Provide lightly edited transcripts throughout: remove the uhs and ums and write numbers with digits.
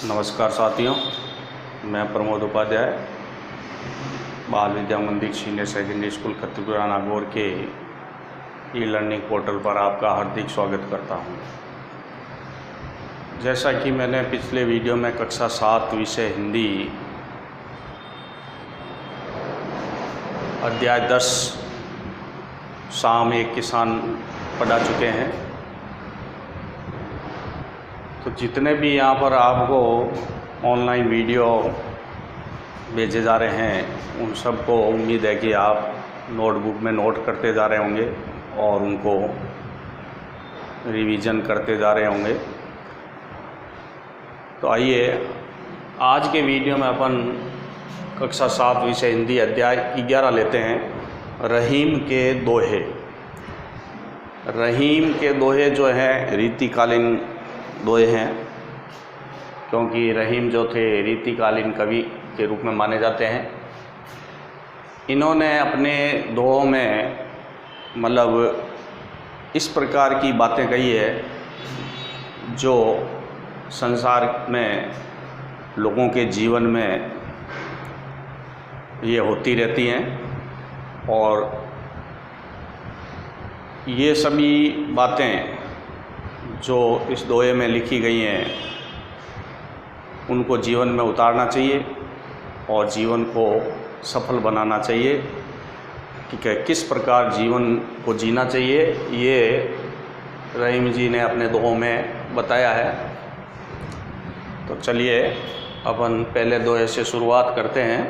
नमस्कार साथियों, मैं प्रमोद उपाध्याय बाल विद्या मंदिर सीनियर सेकेंडरी स्कूल खत्रीपुरा नागौर के ई लर्निंग पोर्टल पर आपका हार्दिक स्वागत करता हूं। जैसा कि मैंने पिछले वीडियो में कक्षा 7 विषय हिंदी अध्याय 10 शाम एक किसान पढ़ा चुके हैं। तो जितने भी यहाँ पर आपको ऑनलाइन वीडियो भेजे जा रहे हैं उन सबको उम्मीद है कि आप नोटबुक में नोट करते जा रहे होंगे और उनको रिवीजन करते जा रहे होंगे। तो आइए आज के वीडियो में अपन कक्षा 7 विषय हिंदी अध्याय 11 लेते हैं, रहीम के दोहे। रहीम के दोहे जो हैं रीतिकालीन दोहे हैं, क्योंकि रहीम जो थे रीतिकालीन कवि के रूप में माने जाते हैं। इन्होंने अपने दोहों में मतलब इस प्रकार की बातें कही है जो संसार में लोगों के जीवन में ये होती रहती हैं, और ये सभी बातें जो इस दोहे में लिखी गई हैं उनको जीवन में उतारना चाहिए और जीवन को सफल बनाना चाहिए कि किस प्रकार जीवन को जीना चाहिए, ये रहीम जी ने अपने दोहों में बताया है। तो चलिए अपन पहले दोहे से शुरुआत करते हैं।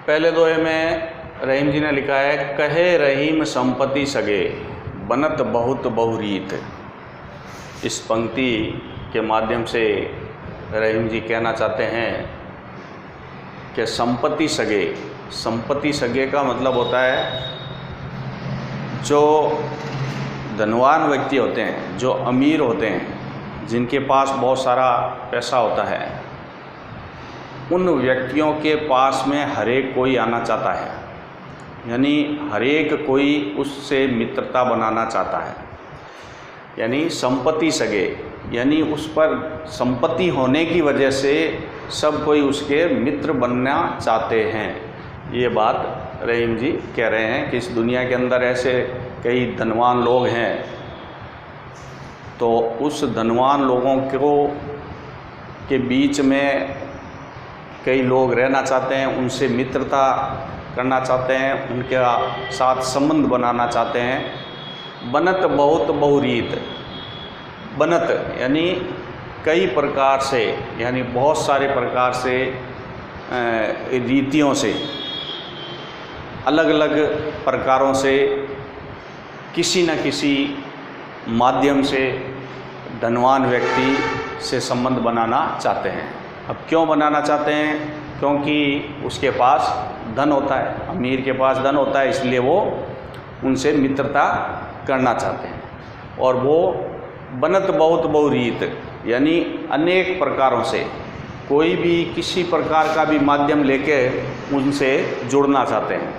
पहले दोहे में रहीम जी ने लिखा है, कहे रहीम संपत्ति सगे बनत बहुत बहुरीत। इस पंक्ति के माध्यम से रहीम जी कहना चाहते हैं कि संपत्ति सगे का मतलब होता है जो धनवान व्यक्ति होते हैं, जो अमीर होते हैं, जिनके पास बहुत सारा पैसा होता है, उन व्यक्तियों के पास में हर एक कोई आना चाहता है, यानी हर एक कोई उससे मित्रता बनाना चाहता है। यानी संपत्ति सगे, यानी उस पर संपत्ति होने की वजह से सब कोई उसके मित्र बनना चाहते हैं। ये बात रहीम जी कह रहे हैं कि इस दुनिया के अंदर ऐसे कई धनवान लोग हैं, तो उस धनवान लोगों के बीच में कई लोग रहना चाहते हैं, उनसे मित्रता करना चाहते हैं, उनके साथ संबंध बनाना चाहते हैं। बनत बहुत बहुरीत, बनत यानी कई प्रकार से, यानी बहुत सारे प्रकार से रीतियों से, अलग अलग प्रकारों से, किसी न किसी माध्यम से धनवान व्यक्ति से संबंध बनाना चाहते हैं। अब क्यों बनाना चाहते हैं? क्योंकि उसके पास धन होता है, अमीर के पास धन होता है, इसलिए वो उनसे मित्रता करना चाहते हैं। और वो बनत बहुत बहुरीत यानी अनेक प्रकारों से, कोई भी किसी प्रकार का भी माध्यम लेके उनसे जुड़ना चाहते हैं।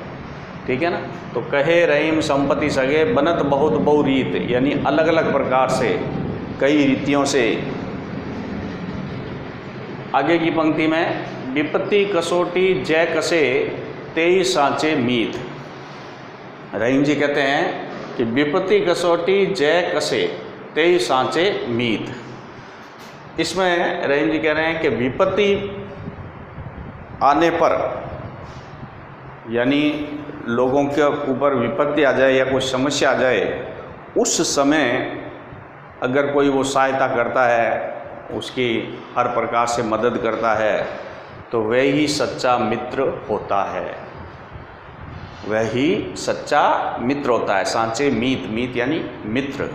ठीक है ना? तो कहे रहीम संपत्ति सगे बनत बहुत बहुरीत, यानी अलग अलग प्रकार से, कई रीतियों से। आगे की पंक्ति में, विपत्ति कसोटी जय कसे तेई सांचे मीत। रहीम जी कहते हैं कि विपत्ति कसोटी जय कसे तेई सांचे मीत। इसमें रहीम जी कह रहे हैं कि विपत्ति आने पर, यानी लोगों के ऊपर विपत्ति आ जाए या कोई समस्या आ जाए, उस समय अगर कोई वो सहायता करता है, उसकी हर प्रकार से मदद करता है, तो वह ही सच्चा मित्र होता है, वह ही सच्चा मित्र होता है। सांचे मीत, मीत यानी मित्र,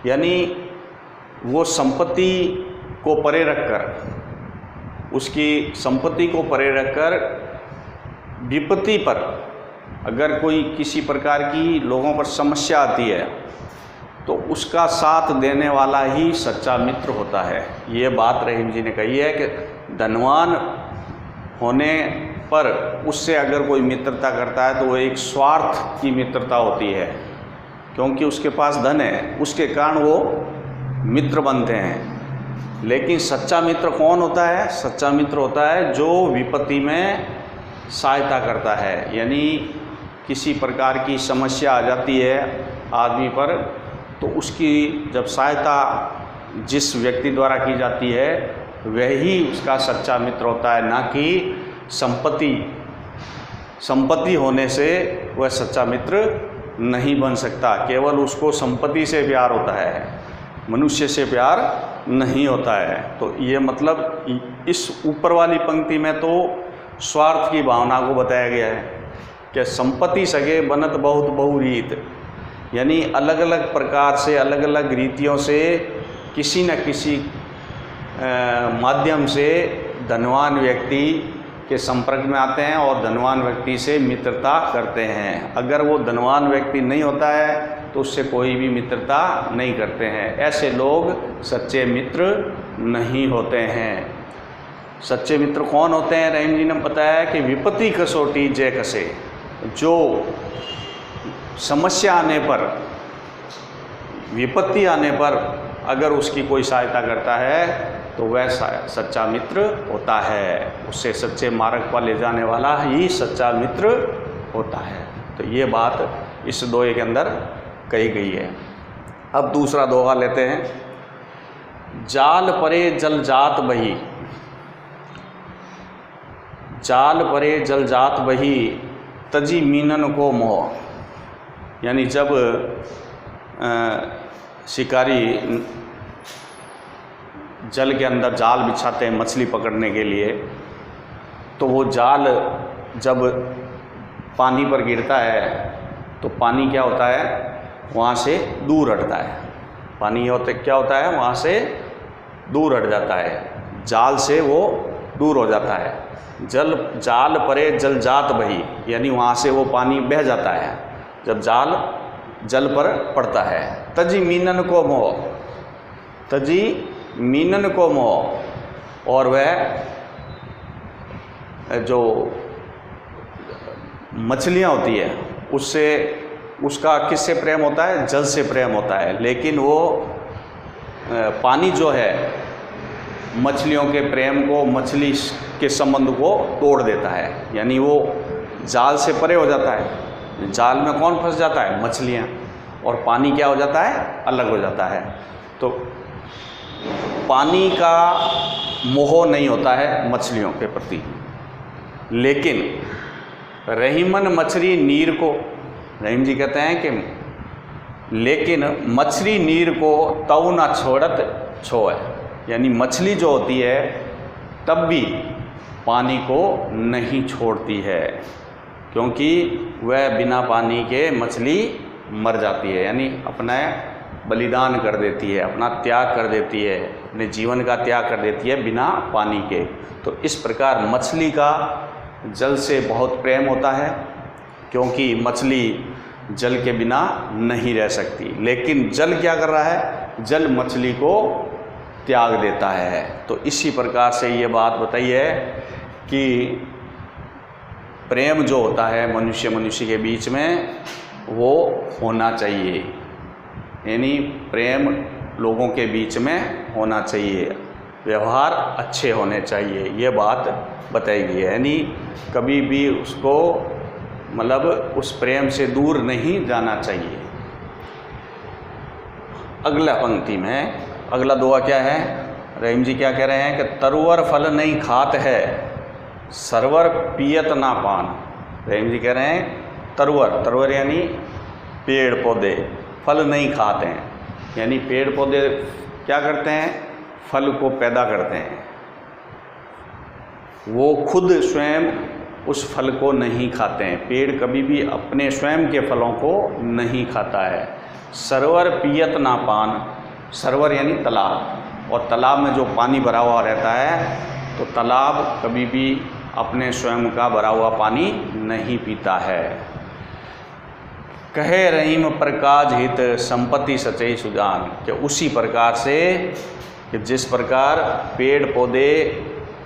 यानी वो संपत्ति को परे रखकर, उसकी संपत्ति को परे रखकर विपत्ति पर, अगर कोई किसी प्रकार की लोगों पर समस्या आती है तो उसका साथ देने वाला ही सच्चा मित्र होता है। ये बात रहीम जी ने कही है कि धनवान होने पर उससे अगर कोई मित्रता करता है तो वो एक स्वार्थ की मित्रता होती है, क्योंकि उसके पास धन है, उसके कारण वो मित्र बनते हैं। लेकिन सच्चा मित्र कौन होता है? सच्चा मित्र होता है जो विपत्ति में सहायता करता है। यानी किसी प्रकार की समस्या आ जाती है आदमी पर, तो उसकी जब सहायता जिस व्यक्ति द्वारा की जाती है वही उसका सच्चा मित्र होता है, ना कि संपत्ति होने से वह सच्चा मित्र नहीं बन सकता। केवल उसको संपत्ति से प्यार होता है, मनुष्य से प्यार नहीं होता है। तो ये मतलब इस ऊपर वाली पंक्ति में तो स्वार्थ की भावना को बताया गया है कि संपत्ति सगे बनत बहुत बहुरीत, यानी अलग अलग प्रकार से, अलग अलग रीतियों से किसी न किसी माध्यम से धनवान व्यक्ति के संपर्क में आते हैं और धनवान व्यक्ति से मित्रता करते हैं। अगर वो धनवान व्यक्ति नहीं होता है तो उससे कोई भी मित्रता नहीं करते हैं। ऐसे लोग सच्चे मित्र नहीं होते हैं। सच्चे मित्र कौन होते हैं? रहीम जी ने बताया कि विपत्ति कसोटी जय कसे, जो समस्या आने पर, विपत्ति आने पर अगर उसकी कोई सहायता करता है तो वह सच्चा मित्र होता है। उससे सच्चे मार्ग पर ले जाने वाला ही सच्चा मित्र होता है। तो ये बात इस दोहे के अंदर कही गई है। अब दूसरा दोहा लेते हैं। जाल परे जल जात बही, जाल परे जल जात बही तजी मीनन को मोह। यानी जब शिकारी जल के अंदर जाल बिछाते हैं मछली पकड़ने के लिए, तो वो जाल जब पानी पर गिरता है तो पानी क्या होता है, वहाँ से दूर हटता है। पानी क्या होता है, वहाँ से दूर हट जाता है, जाल से वो दूर हो जाता है। जाल परे जल जात बही, यानी वहाँ से वो पानी बह जाता है जब जाल जल पर पड़ता है। तजी मीनन को मोह, तजी मीनन को मोह, और वह जो मछलियाँ होती है उससे, उसका किससे प्रेम होता है? जल से प्रेम होता है। लेकिन वो पानी जो है मछलियों के प्रेम को, मछली के संबंध को तोड़ देता है, यानी वो जाल से परे हो जाता है। जाल में कौन फंस जाता है? मछलियाँ। और पानी क्या हो जाता है? अलग हो जाता है। तो पानी का मोह नहीं होता है मछलियों के प्रति, लेकिन रहीमन मछली नीर को, रहीम जी कहते हैं कि लेकिन मछली नीर को तऊ ना छोड़त छोए, यानी मछली जो होती है तब भी पानी को नहीं छोड़ती है, क्योंकि वह बिना पानी के मछली मर जाती है, यानी अपना बलिदान कर देती है, अपना त्याग कर देती है, अपने जीवन का त्याग कर देती है बिना पानी के। तो इस प्रकार मछली का जल से बहुत प्रेम होता है, क्योंकि मछली जल के बिना नहीं रह सकती। लेकिन जल क्या कर रहा है? जल मछली को त्याग देता है। तो इसी प्रकार से ये बात बताई है कि प्रेम जो होता है मनुष्य के बीच में वो होना चाहिए, यानी प्रेम लोगों के बीच में होना चाहिए, व्यवहार अच्छे होने चाहिए, ये बात बताई गई है। यानी कभी भी उसको मतलब उस प्रेम से दूर नहीं जाना चाहिए। अगला पंक्ति में अगला दोहा क्या है? रहीम जी क्या कह रहे हैं कि तरुवर फल नहीं खात है, सरवर पियत ना पान। रहीम जी कह रहे हैं तरुवर, तरुवर यानी पेड़ पौधे, फल नहीं खाते हैं, यानी पेड़ पौधे क्या करते हैं? फल को पैदा करते हैं, वो खुद स्वयं उस फल को नहीं खाते हैं। पेड़ कभी भी अपने स्वयं के फलों को नहीं खाता है। सरवर पियत ना पान, सरवर यानी तालाब, और तालाब में जो पानी भरा हुआ रहता है तो तालाब कभी भी अपने स्वयं का भरा हुआ पानी नहीं पीता है। कहे रहीम प्रकाश हित संपत्ति सचई सुजान, कि उसी प्रकार से कि जिस प्रकार पेड़ पौधे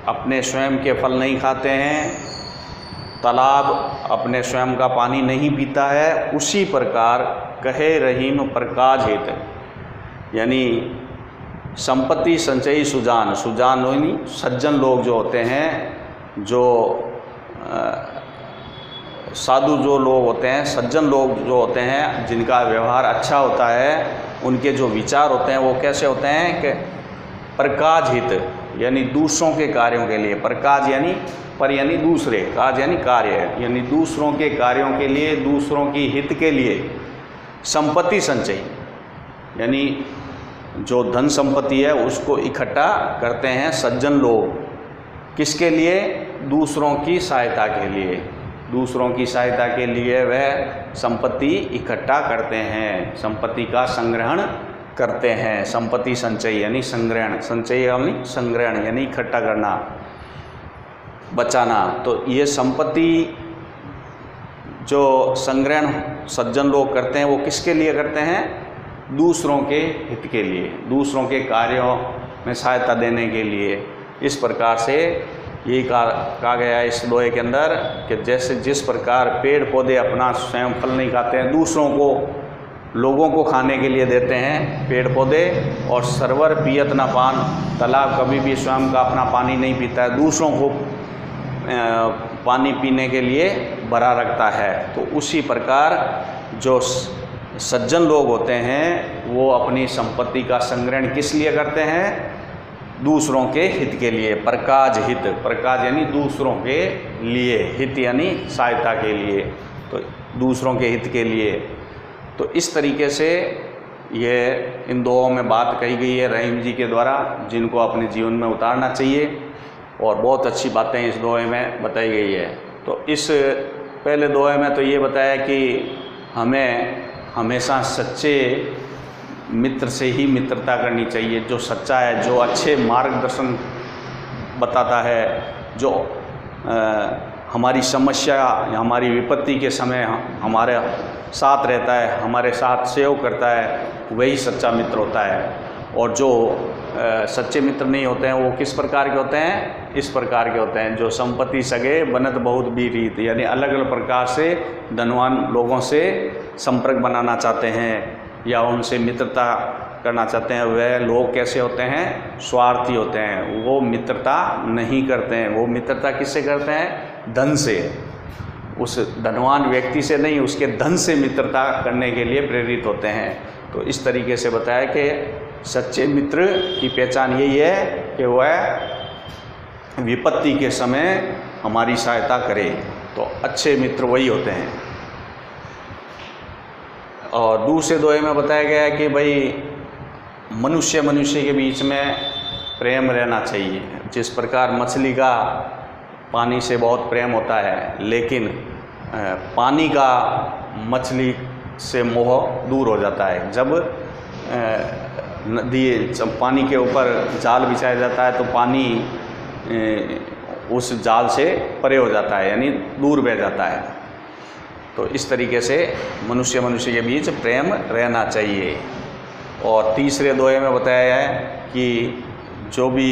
अपने स्वयं के फल नहीं खाते हैं, तालाब अपने स्वयं का पानी नहीं पीता है, उसी प्रकार कहे रहीम प्रकाश हित, यानी संपत्ति संचयी सुजान, सुजान यानी सज्जन लोग जो होते हैं, जो साधु जो लोग होते हैं, सज्जन लोग जो होते हैं, जिनका व्यवहार अच्छा होता है, उनके जो विचार होते हैं वो कैसे होते हैं कि प्रकाज हित यानी दूसरों के कार्यों के लिए, प्रकाज यानी पर यानी दूसरे, काज यानी कार्य, यानी दूसरों के कार्यों के लिए, दूसरों की हित के लिए, संपत्ति संचयी यानी जो धन संपत्ति है उसको इकट्ठा करते हैं सज्जन लोग। किसके लिए? दूसरों की सहायता के लिए। दूसरों की सहायता के लिए वह संपत्ति इकट्ठा करते हैं, संपत्ति का संग्रहण करते हैं। संपत्ति संचयी यानी संग्रहण, संचयी यानी संग्रहण यानी इकट्ठा करना, बचाना। तो ये संपत्ति जो संग्रहण सज्जन लोग करते हैं वो किसके लिए करते हैं? दूसरों के हित के लिए, दूसरों के कार्यों में सहायता देने के लिए। इस प्रकार से यही कहा गया है इस दोहे के अंदर कि जैसे जिस प्रकार पेड़ पौधे अपना स्वयं फल नहीं खाते हैं, दूसरों को, लोगों को खाने के लिए देते हैं पेड़ पौधे, और सरवर पियत न पान, तालाब कभी भी स्वयं का अपना पानी नहीं पीता है, दूसरों को पानी पीने के लिए भरा रखता है। तो उसी प्रकार जो सज्जन लोग होते हैं वो अपनी संपत्ति का संग्रहण किस लिए करते हैं? दूसरों के हित के लिए। प्रकाज हित, प्रकाज यानी दूसरों के लिए, हित यानी सहायता के लिए, तो दूसरों के हित के लिए। तो इस तरीके से ये इन दोहों में बात कही गई है रहीम जी के द्वारा, जिनको अपने जीवन में उतारना चाहिए, और बहुत अच्छी बातें इस दोहे में बताई गई है। तो इस पहले दोहे में तो ये बताया कि हमें हमेशा सच्चे मित्र से ही मित्रता करनी चाहिए, जो सच्चा है, जो अच्छे मार्गदर्शन बताता है, जो हमारी समस्या या हमारी विपत्ति के समय हमारे साथ रहता है, हमारे साथ सहयोग करता है, वही सच्चा मित्र होता है। और जो सच्चे मित्र नहीं होते हैं वो किस प्रकार के होते हैं? इस प्रकार के होते हैं जो संपत्ति सगे बनत बहुत भी रीत, यानी अलग अलग प्रकार से धनवान लोगों से संपर्क बनाना चाहते हैं या उनसे मित्रता करना चाहते हैं। वह लोग कैसे होते हैं? स्वार्थी होते हैं, वो मित्रता नहीं करते हैं। वो मित्रता किससे करते हैं? धन से, उस धनवान व्यक्ति से नहीं, उसके धन से मित्रता करने के लिए प्रेरित होते हैं। तो इस तरीके से बताया कि सच्चे मित्र की पहचान यही है कि वह विपत्ति के समय हमारी सहायता करे, तो अच्छे मित्र वही होते हैं। और दूसरे दोहे में बताया गया है कि भाई मनुष्य के बीच में प्रेम रहना चाहिए। जिस प्रकार मछली का पानी से बहुत प्रेम होता है, लेकिन पानी का मछली से मोह दूर हो जाता है। जब पानी के ऊपर जाल बिछाया जाता है तो पानी उस जाल से परे हो जाता है, यानी दूर बह जाता है। तो इस तरीके से मनुष्य के बीच प्रेम रहना चाहिए। और तीसरे दोहे में बताया है कि जो भी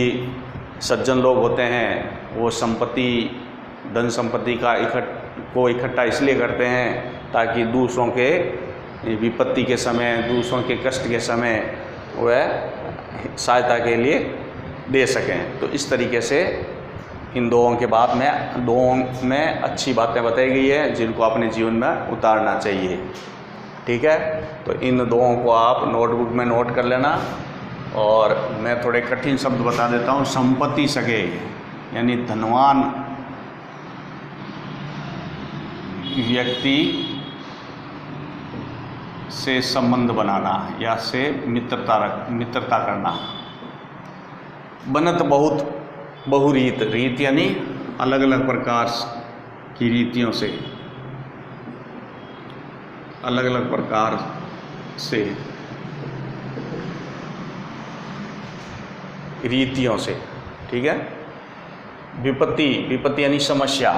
सज्जन लोग होते हैं वो संपत्ति, धन संपत्ति का इकट्ठा इसलिए करते हैं ताकि दूसरों के विपत्ति के समय, दूसरों के कष्ट के समय वह सहायता के लिए दे सकें। तो इस तरीके से इन दोहों के बाद में, दोहों में अच्छी बातें बताई गई है जिनको अपने जीवन में उतारना चाहिए। ठीक है, तो इन दोहों को आप नोटबुक में नोट कर लेना। और मैं थोड़े कठिन शब्द बता देता हूँ। संपत्ति सगे यानी धनवान व्यक्ति से संबंध बनाना या से मित्रता करना। बनत बहुत बहुरीत, रीत यानी अलग अलग प्रकार की रीतियों से, अलग अलग प्रकार से रीतियों से। ठीक है। विपत्ति यानी समस्या,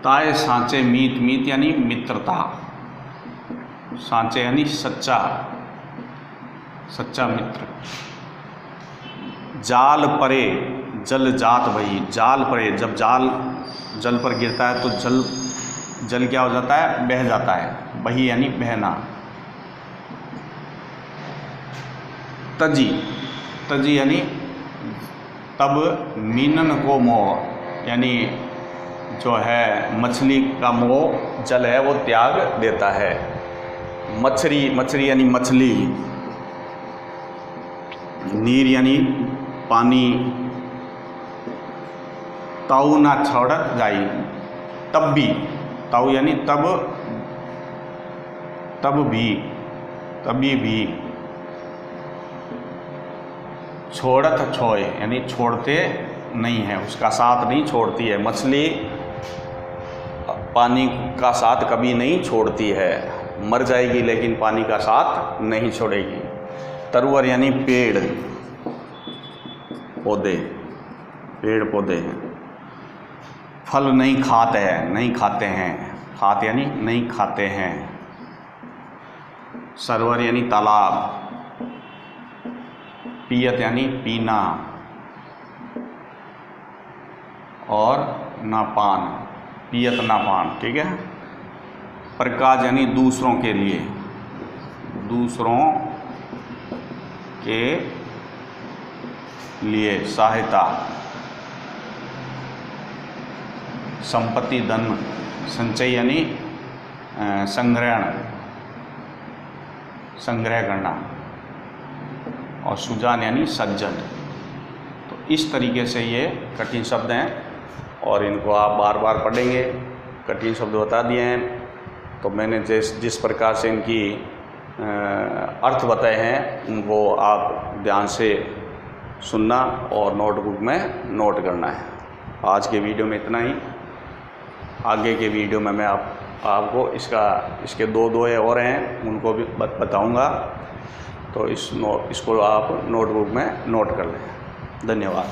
ताए सांचे मीत यानी मित्रता, सांचे यानी सच्चा मित्र। जाल परे जल जात भई, जाल परे, जब जाल जल पर गिरता है तो जल जल क्या हो जाता है, बह जाता है। बही यानी बहना। तजी, तजी यानी तब मीनन को मोह, यानी जो है मछली का मोह जल है वो त्याग देता है। मछली, मछली यानी मछली। नीर यानी पानी। ताऊ ना छोड़त जाई, तब भी, ताऊ यानी तब, तब भी, तभी भी। छोड़त छोए यानी छोड़ते नहीं है, उसका साथ नहीं छोड़ती है। मछली पानी का साथ कभी नहीं छोड़ती है, मर जाएगी लेकिन पानी का साथ नहीं छोड़ेगी। तरुवर यानी पेड़ पौधे, पेड़ पौधे हैं। फल नहीं खाते हैं, नहीं खाते हैं, खाते यानी नहीं खाते हैं। सरोवर यानी तालाब। पियत यानी पीना, और नापान, पियत नापान, ठीक है। प्रकाश यानी दूसरों के लिए, दूसरों के लिए सहायता। संपत्ति धन, संचय यानी संग्रहण, संग्रह करना। और सुजान यानी सज्जन। तो इस तरीके से ये कठिन शब्द हैं और इनको आप बार बार पढ़ेंगे। कठिन शब्द बता दिए हैं, तो मैंने जिस प्रकार से इनकी अर्थ बताए हैं उनको आप ध्यान से सुनना और नोटबुक में नोट करना है। आज के वीडियो में इतना ही। आगे के वीडियो में मैं आपको इसके दो और हैं उनको भी बताऊंगा, तो इसको आप नोटबुक में नोट कर लें। धन्यवाद।